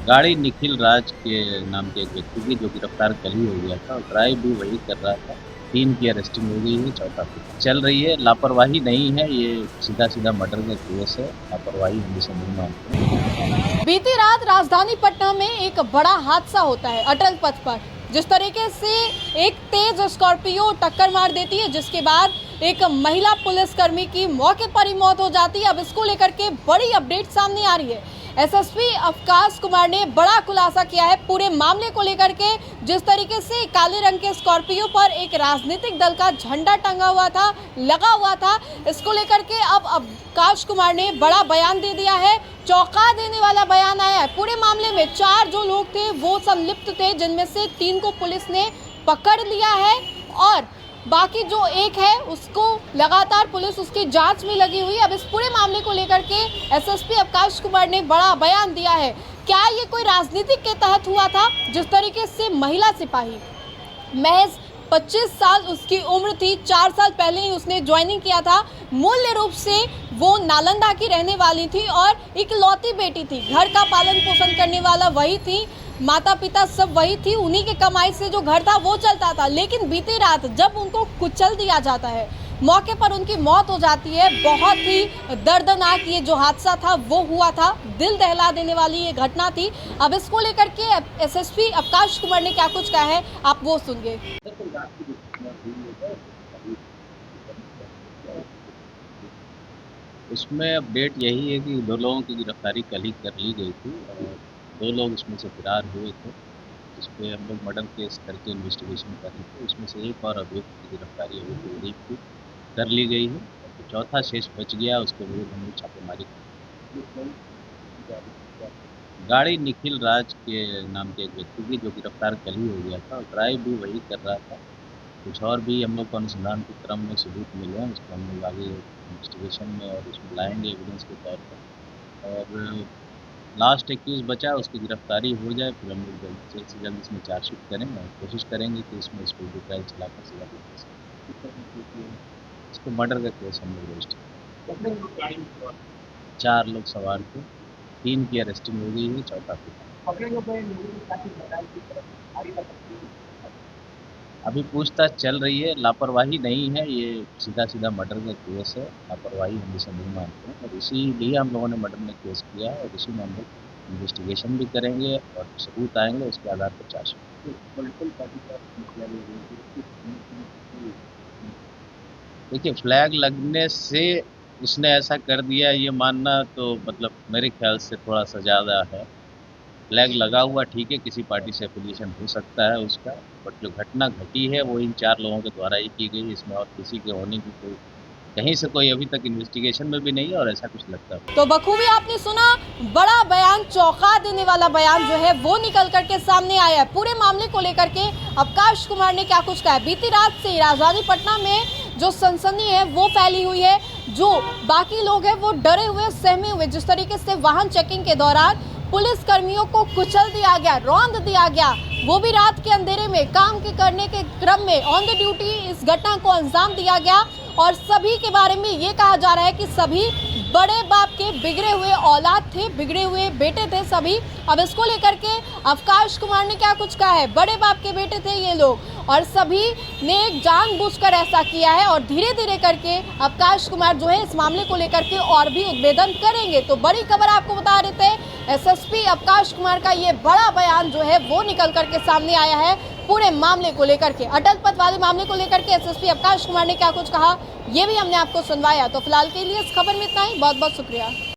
गाड़ी निखिल राज के नाम के एक व्यक्ति की जो गिरफ्तार कल ही हो गया था और ड्राइव भी वही कर रहा था। 3 की अरेस्टिंग हो गई है, चौथा चल रही है। लापरवाही नहीं है, ये सीधा-सीधा मर्डर का केस है। लापरवाही हम इसे नहीं मानते हैं। बीती रात राजधानी पटना में एक बड़ा हादसा होता है अटल पथ पर। जिस तरीके से एक तेज स्कॉर्पियो टक्कर मार देती है, जिसके बाद एक महिला पुलिसकर्मी की मौके पर ही मौत हो जाती है। अब इसको लेकर के बड़ी अपडेट सामने आ रही है। एसएसपी अवकाश कुमार ने बड़ा खुलासा किया है पूरे मामले को लेकर के। जिस तरीके से काले रंग के स्कॉर्पियो पर एक राजनीतिक दल का झंडा टंगा हुआ था, लगा हुआ था, इसको लेकर के अब अवकाश कुमार ने बड़ा बयान दे दिया है। चौंका देने वाला बयान आया है। पूरे मामले में 4 जो लोग थे वो संलिप्त थे, जिनमें से 3 को पुलिस ने पकड़ लिया है और बाकी जो एक है उसको लगातार पुलिस उसकी जांच में लगी हुई है। अब इस पूरे मामले को लेकर के एसएसपी अवकाश कुमार ने बड़ा बयान दिया है। क्या ये कोई राजनीति के तहत हुआ था? जिस तरीके से महिला सिपाही महज 25 साल उसकी उम्र थी, 4 साल पहले ही उसने ज्वाइनिंग किया था। मूल्य रूप से वो नालंदा की रहने वाली थी और इकलौती बेटी थी। घर का पालन पोषण करने वाला वही थी, माता पिता सब वही थी, उन्हीं के कमाई से जो घर था वो चलता था। लेकिन बीती रात जब उनको कुचल दिया जाता है, मौके पर उनकी मौत हो जाती है। बहुत ही दर्दनाक ये जो हादसा था वो हुआ था, दिल दहला देने वाली ये घटना थी। अब इसको लेकर के एसएसपी अवकाश कुमार ने क्या कुछ कहा है, आप वो सुनिए। उसमें अपडेट यही है कि 2 लोगों की गिरफ्तारी कल ही कर ली गई थी और 2 लोग इसमें से फरार हुए थे, जिस पे हम लोग मर्डर केस करके इन्वेस्टिगेशन कर रहे थे। उसमें से एक और अभियुक्त की गिरफ्तारी अभी कुलदीप की कर ली गई है। तो चौथा शेष बच गया, उसके विरुद्ध हम लोग छापेमारी गाड़ी निखिल राज के नाम के एक व्यक्ति की जो गिरफ्तार कल ही हो गया था और ड्राइव भी वही कर रहा था। कुछ और भी हम लोग को अनुसंधान के क्रम में सबूत मिले हैं, उसको हम लोग आगे इन्वेस्टिगेशन में और उसमें लाएंगे एविडेंस के तौर पर। और लास्ट एक्यूज बचा, उसकी गिरफ्तारी हो जाए फिर हम लोग जल्द से जल्द इसमें चार्जशीट करेंगे और कोशिश करेंगे कि इसमें इसको ट्रायल चलाकर सजा दी जा सके। इसको मर्डर का केस हम लोग रजिस्टर 4 लोग सवार थे, 3 की अरेस्टिंग हो गई है, चौथा अभी पूछताछ चल रही है। लापरवाही नहीं है, ये सीधा-सीधा मर्डर का केस है। लापरवाही हम इसे नहीं मानते हैं और इसीलिए हम लोगों ने मर्डर में केस किया है और इसी में हम लोग इन्वेस्टिगेशन भी करेंगे और सबूत आएँगे उसके आधार पर चार्जशीट। देखिए, फ्लैग लगने से उसने ऐसा कर दिया ये मानना तो मतलब मेरे ख्याल से थोड़ा-सा ज़्यादा है। फ्लैग लगा हुआ ठीक है, किसी पार्टी से एफिलिएशन हो सकता है उसका, बट जो घटना घटी है वो इन 4 लोगों के द्वारा ही की गई। इसमें और किसी के होने की कोई कहीं से कोई अभी तक इन्वेस्टिगेशन में भी नहीं है और ऐसा कुछ लगता है। तो बखूबी आपने सुना, बड़ा बयान, चौंका देने वाला बयान जो है वो निकल करके सामने आया है। पूरे मामले को लेकर के अवकाश कुमार ने क्या कुछ कहा है। बीती रात से राजधानी पटना में जो सनसनी है वो फैली हुई है। जो बाकी लोग हैं वो डरे हुए, सहमे हुए। जिस तरीके से वाहन चेकिंग के दौरान पुलिस कर्मियों को कुचल दिया गया, रौंद दिया गया, वो भी रात के अंधेरे में काम के करने के क्रम में ऑन द ड्यूटी इस घटना को अंजाम दिया गया। और सभी के बारे में ये कहा जा रहा है कि सभी बड़े बाप के बिगड़े हुए औलाद थे, बिगड़े हुए बेटे थे सभी। अब इसको लेकर के अवकाश कुमार ने क्या कुछ कहा है। बड़े बाप के बेटे थे ये लोग और सभी ने जानबूझकर ऐसा किया है और धीरे धीरे करके अवकाश कुमार जो है इस मामले को लेकर के और भी उद्भेदन करेंगे। तो बड़ी खबर आपको बता रहे थे, एसएसपी अवकाश कुमार का ये बड़ा बयान जो है वो निकल करके सामने आया है पूरे मामले को लेकर के। अटल पथ वाले मामले को लेकर के एसएसपी अवकाश कुमार ने क्या कुछ कहा ये भी हमने आपको सुनवाया। तो फिलहाल के लिए इस खबर में इतना ही। बहुत बहुत शुक्रिया।